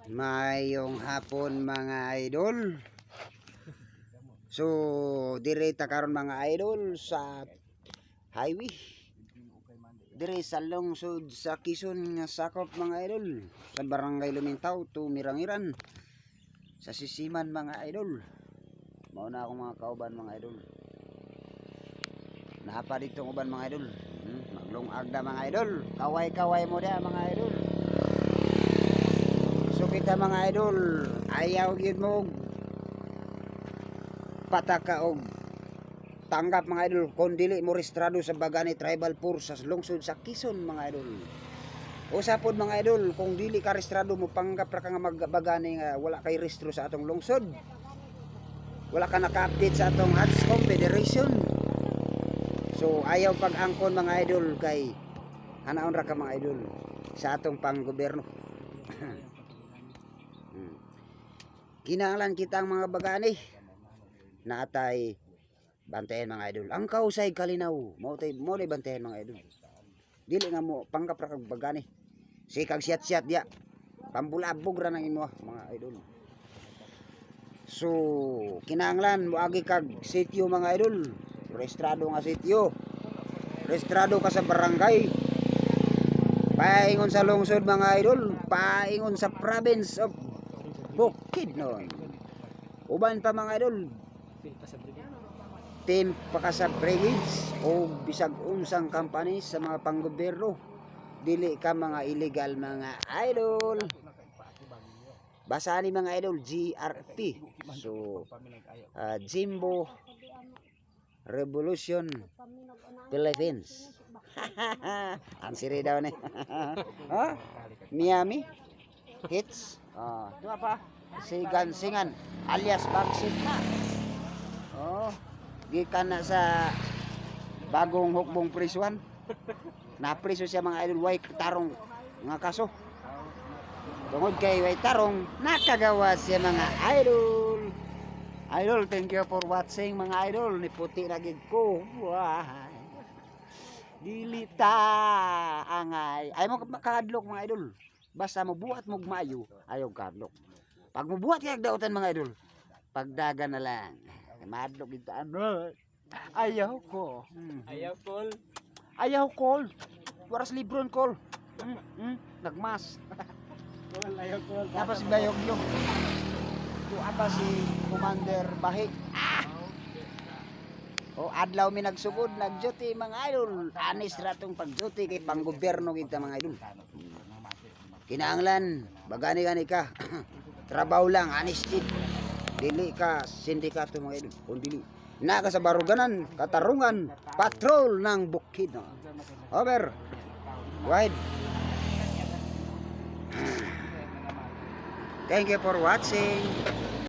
Mayong hapon mga idol. So direta karon mga idol sa highway dire sa lungsod sa Quezon nga sakop mga idol, sa barangay Lumintaw to Mirangiran sa Sisiman mga idol. Mao na akong mga kauban mga idol. Napa dito uban mga idol. Maglungag na mga idol. Kaway-kaway mo dia mga idol. So kita mga idol, ayaw gyud mo pataka og tanggap mga idol kung dili mo rehistrado sa Bagani Tribal Force sa lungsod sa Quezon mga idol. Usapod mga idol, kung dili ka rehistrado mo panggap ra ka nga magbagani nga wala kay rehistro sa atong lungsod. Wala ka naka-update sa atong HATSCOM Federation. So ayaw pag-angkon mga idol kay hanaon ra ka mga idol sa atong panggobyerno. Kinahanglan kita ang mga bagani na atay bantayan mga idol. Ang kausay kalinaw, mo tay bantayan mga idol. Dili nga mo panggap ra kag bagani. Sikag siyat-siyat dia. Pambulabog ra nang imo mga idol. So kinahanglan moagi kag sitio mga idol. Rehistrado nga sitio. Rehistrado ka sa barangay. Paingon sa lungsod mga idol, paingon sa province of Bukidnon. Uban pa mga idol, team pa ka sa brigades o bisag unsang company sa mga panggobyerno. Dili ka mga illegal mga idol. Basahan ni mga idol GRP. So Jimbo Revolution Philippines. Ang siri daw ni. Miami Hits. Ito pa. Si Gansingan alias Bagsit na. Gikan na sa bagong hukbong prisuan. Na-priso siya mga idol, way tarong nga kaso. Tungod kay way tarong, nakagawa siya mga idol. Idol, thank you for watching mga idol. Niputi na gid ko. Why? Dilita angay. Ay mo makadlok mga idol. Basta mo buhat mo maayo, ayaw kadlok. Pag mo buhat kay dautan mga idol, pagdaga na lang. Madlok gid ano. Ayaw ko. Ayaw call. Ayaw call. Waras libron call. Nagmas. Call, ayaw call. Tapos bayog yung. Apa si Commander Bahi. O adlaw mi nagsugod, nagduty mga idol. Anis ra tong pagduty kay panggobyerno kita mga idol. Kinahanglan bagani-gani ka. Trabaho lang, honesty. Dili ka sindikato mga idol. Kung dili na ka sa baruganan, katarungan, patrol ng Bukidnon. Over. Wide. Thank you for watching.